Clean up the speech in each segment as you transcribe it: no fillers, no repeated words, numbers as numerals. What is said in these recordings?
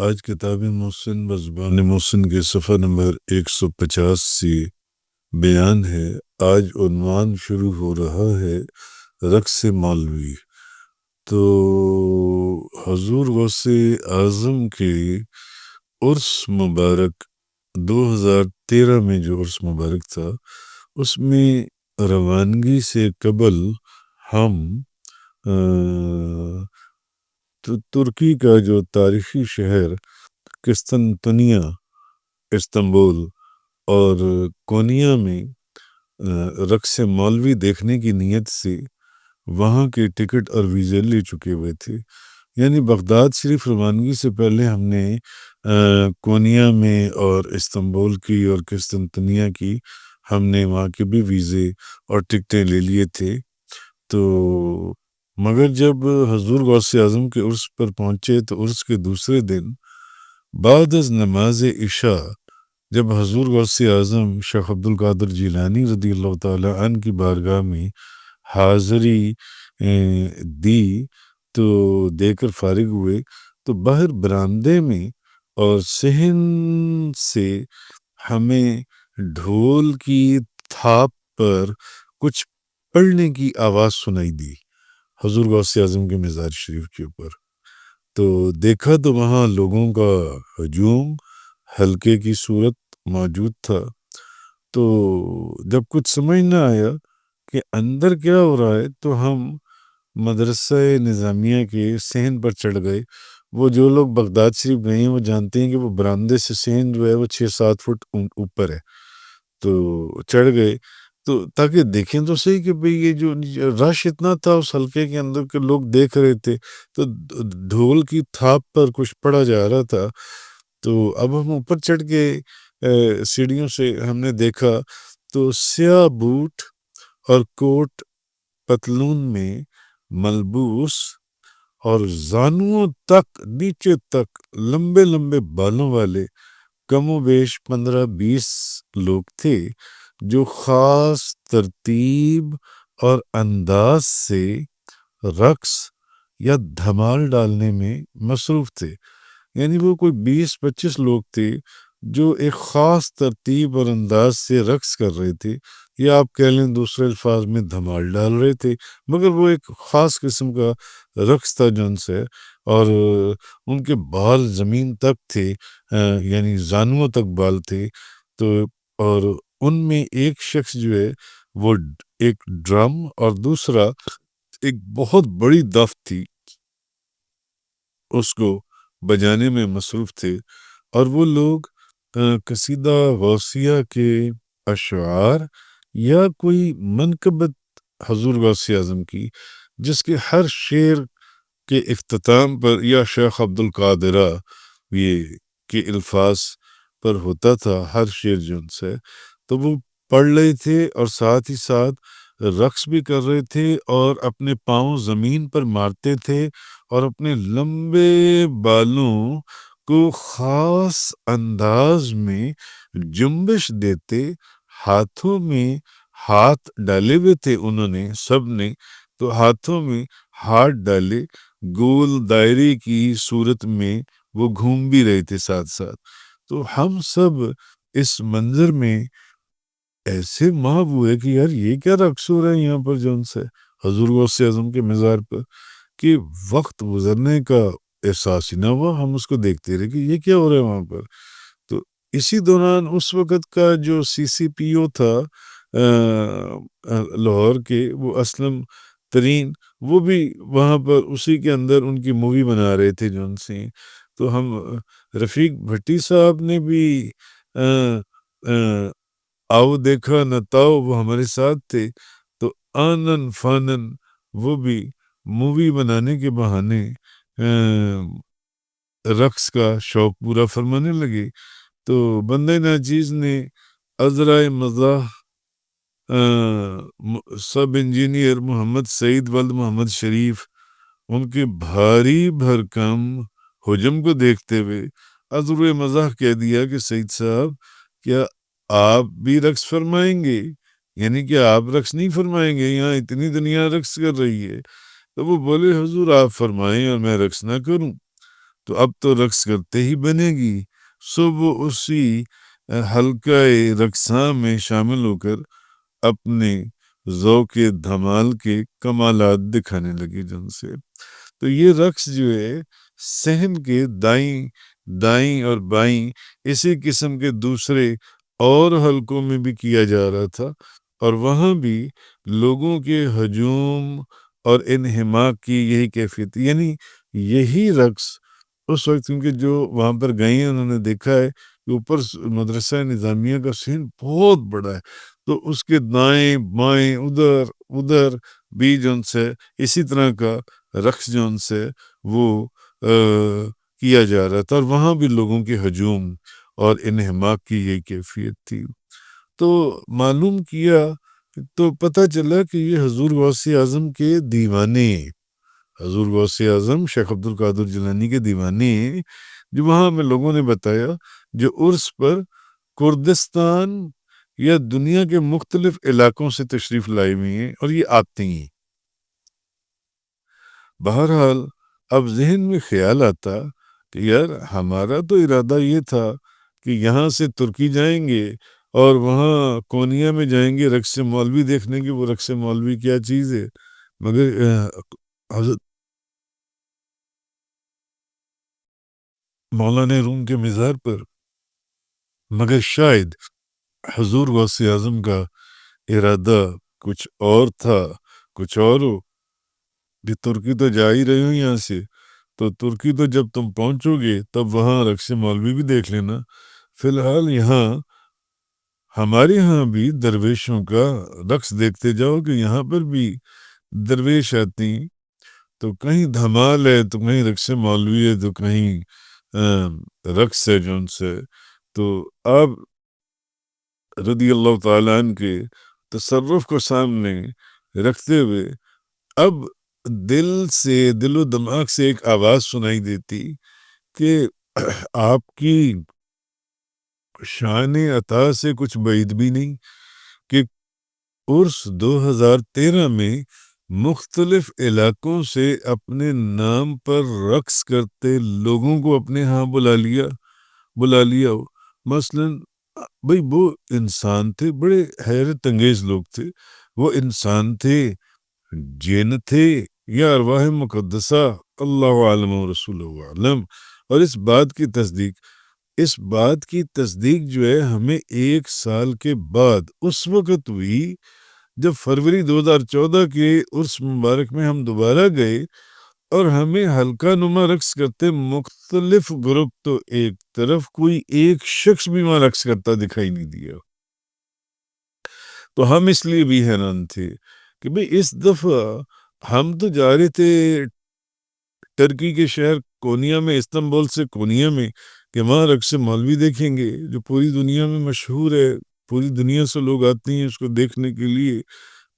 آج کتاب محسن بزبان محسن کے صفحہ نمبر 150 سے بیان ہے۔ آج عنوان شروع ہو رہا ہے رقص مولوی۔ تو حضور غوث اعظم کے عرس مبارک 2013 میں جو عرس مبارک تھا اس میں روانگی سے قبل ہم ترکی کا جو تاریخی شہر قسطنطنیہ، استنبول اور کونیا میں رقص مولوی دیکھنے کی نیت سے وہاں کے ٹکٹ اور ویزے لے چکے ہوئے تھے۔ یعنی بغداد شریف روانگی سے پہلے ہم نے کونیا میں اور استنبول کی اور قسطنطنیہ کی ہم نے وہاں کے بھی ویزے اور ٹکٹیں لے لیے تھے۔ تو مگر جب حضور غوث اعظم کے عرس پر پہنچے تو عرس کے دوسرے دن بعد از نماز عشاء جب حضور غوث اعظم شیخ عبدالقادر جیلانی رضی اللہ تعالیٰ عنہ کی بارگاہ میں حاضری دی تو دے کر فارغ ہوئے تو باہر برآمدے میں اور صحن سے ہمیں ڈھول کی تھاپ پر کچھ پڑھنے کی آواز سنائی دی حضور غوث اعظم کے مزار شریف کے اوپر۔ تو دیکھا تو وہاں لوگوں کا ہجوم حلقے کی صورت موجود تھا۔ تو جب کچھ سمجھ نہ آیا کہ اندر کیا ہو رہا ہے تو ہم مدرسہ نظامیہ کے صحن پر چڑھ گئے۔ وہ جو لوگ بغداد شریف گئے ہیں وہ جانتے ہیں کہ وہ برآمدے سے صحن جو ہے وہ 6-7 فٹ اوپر ہے۔ تو چڑھ گئے تو تاکہ دیکھیں تو صحیح کہ بھئی یہ جو رش اتنا تھا اس حلقے کے اندر کہ لوگ دیکھ رہے تھے، تو ڈھول کی تھاپ پر کچھ پڑھا جا رہا تھا۔ تو اب ہم اوپر چڑھ کے سیڑھیوں سے ہم نے دیکھا تو سیاہ بوٹ اور کوٹ پتلون میں ملبوس اور زانوؤں تک نیچے تک لمبے لمبے بالوں والے کم و بیش 15-20 لوگ تھے جو خاص ترتیب اور انداز سے رقص یا دھمال ڈالنے میں مصروف تھے۔ یعنی وہ کوئی 20-25 لوگ تھے جو ایک خاص ترتیب اور انداز سے رقص کر رہے تھے، یا آپ کہہ لیں دوسرے الفاظ میں دھمال ڈال رہے تھے، مگر وہ ایک خاص قسم کا رقص تھا جن سے، اور ان کے بال زمین تک تھے، یعنی زانوؤں تک بال تھے۔ تو اور ان میں ایک شخص جو ہے وہ ایک ڈرم اور دوسرا ایک بہت بڑی دف تھی اس کو بجانے میں مصروف تھے، اور وہ لوگ قصیدہ غوثیہ کے اشعار یا کوئی منقبت حضور غوث اعظم کی جس کے ہر شعر کے اختتام پر یا شیخ عبدالقادرہ یہ کے الفاظ پر ہوتا تھا ہر شعر جن سے، تو وہ پڑھ رہے تھے اور ساتھ ہی ساتھ رقص بھی کر رہے تھے اور اپنے پاؤں زمین پر مارتے تھے اور اپنے لمبے بالوں کو خاص انداز میں جنبش دیتے، ہاتھوں میں ہاتھ ڈالے ہوئے تھے انہوں نے سب نے، تو ہاتھوں میں ہاتھ ڈالے گول دائرے کی صورت میں وہ گھوم بھی رہے تھے ساتھ ساتھ۔ تو ہم سب اس منظر میں ایسے محو ہوئے کہ یار یہ کیا رقص ہو رہا ہے یہاں پر جون سے حضور غوث اعظم کے مزار پر، کہ وقت گزرنے کا احساس ہی نہ ہوا، ہم اس کو دیکھتے رہے کہ یہ کیا ہو رہا ہے وہاں پر۔ تو اسی دوران اس وقت کا جو CCPO تھا لاہور کے، وہ اسلم ترین، وہ بھی وہاں پر اسی کے اندر ان کی مووی بنا رہے تھے جون سے۔ تو ہم رفیق بھٹی صاحب نے بھی آؤ دیکھا نہ تاؤ، وہ ہمارے ساتھ تھے، تو آنن فانن وہ بھی مووی بنانے کے بہانے رقص کا شوق پورا فرمانے لگے۔ تو بندہ ناچیز نے عذرائے مزاح سب انجینئر محمد سعید ولد محمد شریف ان کے بھاری بھرکم حجم کو دیکھتے ہوئے عذرائے مزاح کہہ دیا کہ سعید صاحب کیا آپ بھی رقص فرمائیں گے؟ یعنی کہ آپ رقص نہیں فرمائیں گے؟ یہاں اتنی دنیا رقص کر رہی ہے۔ تو وہ بولے حضور آپ فرمائیں اور میں رقص نہ کروں؟ تو اب تو رقص کرتے ہی بنے گی۔ سو وہ اسی حلقہ رقصاں میں شامل ہو کر اپنے ذوق دھمال کے کمالات دکھانے لگی جن سے۔ تو یہ رقص جو ہے صحن کے دائیں اور بائیں اسی قسم کے دوسرے اور حلقوں میں بھی کیا جا رہا تھا، اور وہاں بھی لوگوں کے ہجوم اور انہماک کی یہی کیفیت، یعنی یہی رقص اس وقت، کیونکہ جو وہاں پر گئے ہیں انہوں نے دیکھا ہے کہ اوپر مدرسہ نظامیہ کا سین بہت بڑا ہے، تو اس کے دائیں بائیں ادھر بھی جو ان سے اسی طرح کا رقص جو ان سے وہ کیا جا رہا تھا، اور وہاں بھی لوگوں کے ہجوم اور انہماک کی یہی کیفیت تھی۔ تو معلوم کیا تو پتہ چلا کہ یہ حضور غوث اعظم کے دیوانے، حضور غوث اعظم شیخ عبد القادر جیلانی کے دیوانے، جو وہاں میں لوگوں نے بتایا جو عرس پر کردستان یا دنیا کے مختلف علاقوں سے تشریف لائے ہوئی ہیں اور یہ آتے ہیں۔ بہرحال اب ذہن میں خیال آتا کہ یار ہمارا تو ارادہ یہ تھا کہ یہاں سے ترکی جائیں گے اور وہاں کونیا میں جائیں گے رقص مولوی دیکھنے کے، وہ رقص مولوی کیا چیز ہے، مگر حضرت مولانا روم کے مزار پر، مگر شاید حضور غوث اعظم کا ارادہ کچھ اور تھا، کچھ اور ہو کہ ترکی تو جا ہی رہے ہو یہاں سے، تو ترکی تو جب تم پہنچو گے تب وہاں رقص مولوی بھی دیکھ لینا، فی الحال یہاں ہمارے ہاں بھی درویشوں کا رقص دیکھتے جاؤ کہ یہاں پر بھی درویش آتی، تو کہیں دھمال ہے تو کہیں رقص مولوی ہے تو کہیں رقص ہے جو ان سے۔ تو آپ رضی اللہ تعالیٰ عنہ کے تصرف کو سامنے رکھتے ہوئے اب دل و دماغ سے ایک آواز سنائی دیتی کہ آپ کی شان عطا سے کچھ بعید بھی نہیں کہ عرس 2013 میں مختلف علاقوں سے اپنے نام پر رقص کرتے لوگوں کو اپنے ہاں بلا لیا ہو۔ مثلاً بھئی وہ انسان تھے، بڑے حیرت انگیز لوگ تھے، وہ انسان تھے، جن تھے یا ارواح مقدسہ، اللہ عالم و رسول عالم۔ اور اس بات کی تصدیق جو ہے ہمیں 1 سال کے بعد اس وقت ہوئی جب فروری 2014 کے عرس مبارک میں ہم دوبارہ گئے اور ہمیں حلقہ نما رقص کرتے مختلف گروپ، تو ایک طرف کوئی ایک شخص بھی وہاں رقص کرتا دکھائی نہیں دیا۔ تو ہم اس لیے بھی حیران تھے کہ بھئی اس دفعہ ہم تو جا رہے تھے ترکی کے شہر کونیا میں، استنبول سے کونیا میں، کہ وہاں رقص مولوی دیکھیں گے جو پوری دنیا میں مشہور ہے، پوری دنیا سے لوگ آتے ہیں اس کو دیکھنے کے لیے،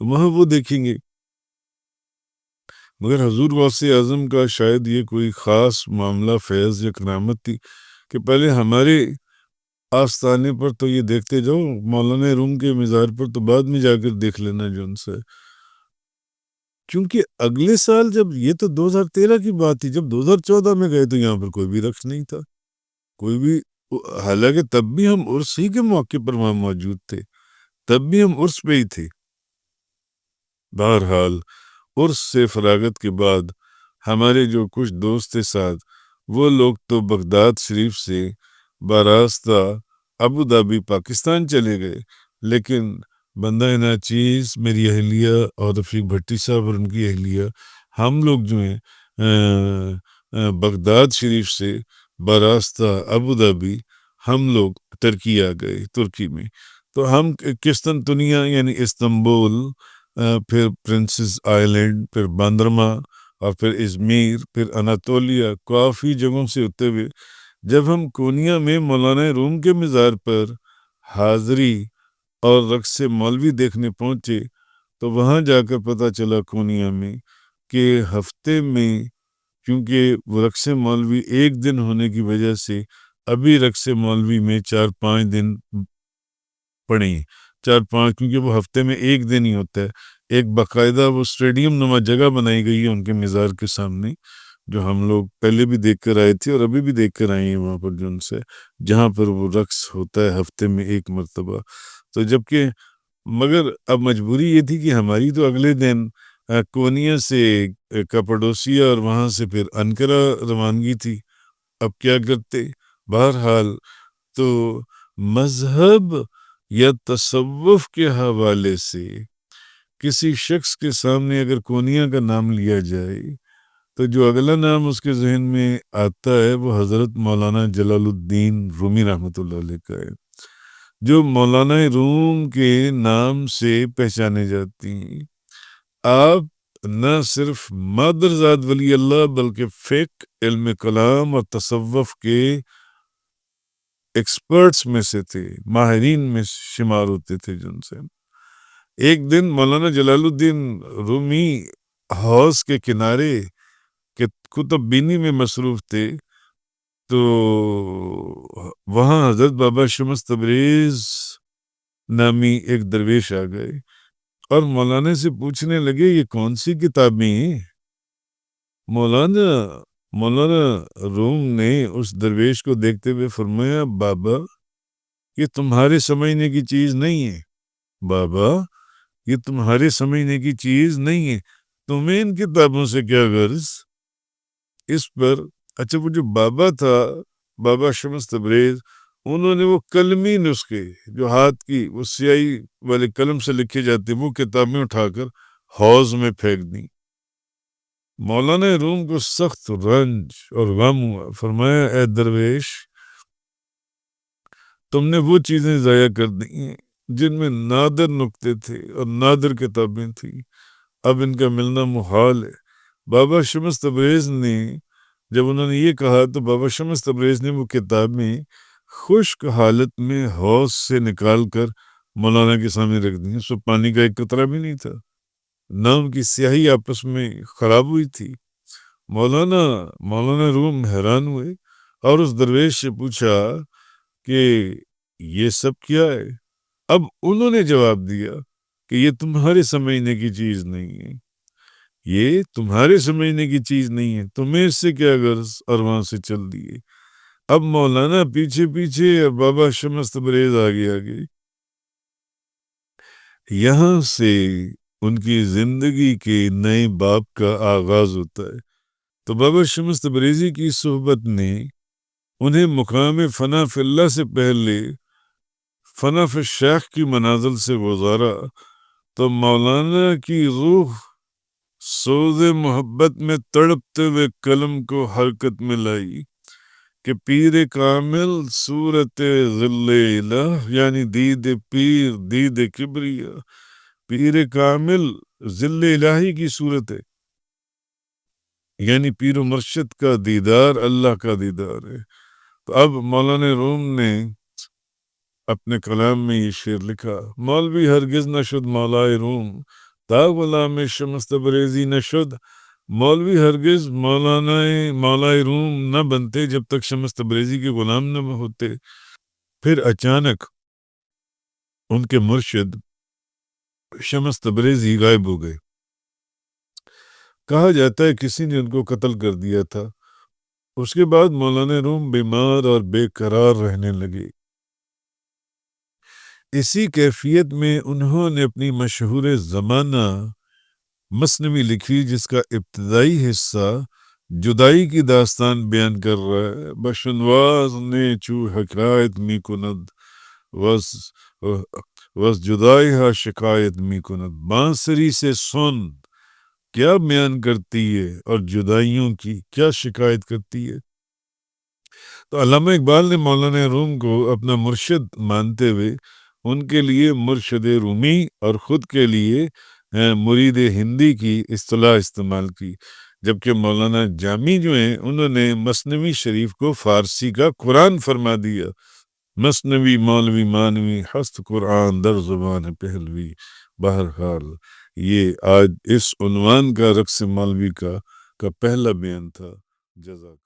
وہاں وہ دیکھیں گے۔ مگر حضور غوث اعظم کا شاید یہ کوئی خاص معاملہ فیض یا کرامت تھی کہ پہلے ہمارے آستانے پر تو یہ دیکھتے جاؤ، مولانا روم کے مزار پر تو بعد میں جا کر دیکھ لینا جو ان سے، کیونکہ اگلے سال جب یہ تو 2013 کی بات تھی، جب 2014 میں گئے تو یہاں پر کوئی بھی رقص نہیں تھا، کوئی بھی، حالانکہ تب بھی ہم عرس ہی کے موقع پر وہاں موجود تھے، تب بھی ہم عرس پہ ہی تھے۔ بہرحال عرس سے فراغت کے بعد ہمارے جو کچھ دوست تھے ساتھ، وہ لوگ تو بغداد شریف سے باراستہ ابو دھابی پاکستان چلے گئے، لیکن بندہ ناچیز میری اہلیہ اور رفیق بھٹی صاحب اور ان کی اہلیہ، ہم لوگ جو ہیں بغداد شریف سے باراستہ ابو دھابی ہم لوگ ترکی آ گئے، ترکی میں۔ تو ہم قسطنطنیہ یعنی استنبول، پھر پرنسز آئلینڈ، پھر باندرما، اور پھر ازمیر، پھر اناتولیا، کافی جگہوں سے ہوتے ہوئے جب ہم کونیا میں مولانا روم کے مزار پر حاضری اور رقص مولوی دیکھنے پہنچے، تو وہاں جا کر پتہ چلا کونیا میں کہ ہفتے میں، کیونکہ وہ رقص مولوی ایک دن ہونے کی وجہ سے ابھی رقص مولوی میں 4-5 دن پڑیں، 4-5، کیونکہ وہ ہفتے میں ایک دن ہی ہوتا ہے، ایک باقاعدہ وہ اسٹیڈیم نما جگہ بنائی گئی ہے ان کے مزار کے سامنے، جو ہم لوگ پہلے بھی دیکھ کر آئے تھے اور ابھی بھی دیکھ کر آئے ہیں وہاں پر، جن سے جہاں پر وہ رقص ہوتا ہے ہفتے میں ایک مرتبہ. تو جبکہ مگر اب مجبوری یہ تھی کہ ہماری تو اگلے دن کونیا سے کپڈوسیا اور وہاں سے پھر انقرہ روانگی تھی. اب کیا کرتے؟ بہرحال تو مذہب یا تصوف کے حوالے سے کسی شخص کے سامنے اگر کونیا کا نام لیا جائے تو جو اگلا نام اس کے ذہن میں آتا ہے وہ حضرت مولانا جلال الدین رومی رحمۃ اللہ علیہ کا ہے، جو مولانا روم کے نام سے پہچانے جاتی ہیں. آپ نہ صرف مادرزاد ولی اللہ بلکہ فقہ، علم کلام اور تصوف کے ایکسپرٹس میں سے تھے، ماہرین میں شمار ہوتے تھے. جن سے ایک دن مولانا جلال الدین رومی حوض کے کنارے کتب بینی میں مصروف تھے، تو وہاں حضرت بابا شمس تبریز نامی ایک درویش آ گئے اور مولانا سے پوچھنے لگے یہ کون سی کتابیں ہیں؟ مولانا روم نے اس درویش کو دیکھتے ہوئے فرمایا بابا یہ تمہارے سمجھنے کی چیز نہیں ہے، بابا یہ تمہارے سمجھنے کی چیز نہیں ہے، تمہیں ان کتابوں سے کیا غرض؟ اس پر اچھا وہ جو بابا تھا، بابا شمس تبریز، انہوں نے وہ قلمی نسخے جو ہاتھ کی وہ سیاہی والے قلم سے لکھے جاتے وہ کتابیں اٹھا کر حوض میں پھینک دیں. مولانا روم کو سخت رنج اور غم ہوا. فرمایا اے درویش، تم نے وہ چیزیں ضائع کر دی ہیں جن میں نادر نقطے تھے اور نادر کتابیں تھیں، اب ان کا ملنا محال ہے. بابا شمس تبریز نے جب انہوں نے یہ کہا تو بابا شمس تبریز نے وہ کتابیں خشک حالت میں حوض سے نکال کر مولانا کے سامنے رکھ دی. اس میں پانی کا ایک قطرہ بھی نہیں تھا، نہ ان کی سیاہی آپس میں خراب ہوئی تھی. مولانا روم حیران ہوئے اور اس درویش سے پوچھا کہ یہ سب کیا ہے؟ اب انہوں نے جواب دیا کہ یہ تمہارے سمجھنے کی چیز نہیں ہے، یہ تمہارے سمجھنے کی چیز نہیں ہے، تمہیں اس سے کیا غرض؟ اور وہاں سے چل دیے. اب مولانا پیچھے پیچھے اور بابا شمس تبریز آگے. یہاں سے ان کی زندگی کے نئے باب کا آغاز ہوتا ہے. تو بابا شمس تبریزی کی صحبت نے انہیں مقام فنا فی اللہ سے پہلے فنا فی الشیخ کی منازل سے گزارا. تو مولانا کی روح سوز محبت میں تڑپتے ہوئے قلم کو حرکت میں لائی کہ پیر کامل صورت ظل الہ، یعنی دید پیر، دید کبریا، پیر کامل ظل الہی کی صورت ہے، یعنی پیر و مرشد کا دیدار اللہ کا دیدار ہے. تو اب مولانا روم نے اپنے کلام میں یہ شعر لکھا: مولوی ہرگز نہ شد مولائے روم تا غلام شمس تبریزی نہ شد. مولوی ہرگز مولائے روم نہ بنتے جب تک شمس تبریزی کے غلام نہ ہوتے. پھر اچانک ان کے مرشد شمس تبریزی غائب ہو گئے. کہا جاتا ہے کسی نے ان کو قتل کر دیا تھا. اس کے بعد مولانا روم بیمار اور بے قرار رہنے لگے. اسی کیفیت میں انہوں نے اپنی مشہور زمانہ مثنوی لکھی جس کا ابتدائی حصہ جدائی کی داستان بیان کر رہا ہے. بشنواز نے چو حکایت می کند وز جدائی ہا شکایت می کند. بانسری سے سن کیا بیان کرتی ہے اور جدائیوں کی کیا شکایت کرتی ہے. تو علامہ اقبال نے مولانا روم کو اپنا مرشد مانتے ہوئے ان کے لیے مرشد رومی اور خود کے لیے مرید ہندی کی اصطلاح استعمال کی، جبکہ مولانا جامی جو ہیں انہوں نے مثنوی شریف کو فارسی کا قرآن فرما دیا. مثنوی مولوی مانوی ہست قرآن در زبان پہلوی. بہرحال یہ آج اس عنوان کا رقص مولوی کا پہلا بیان تھا. جزاک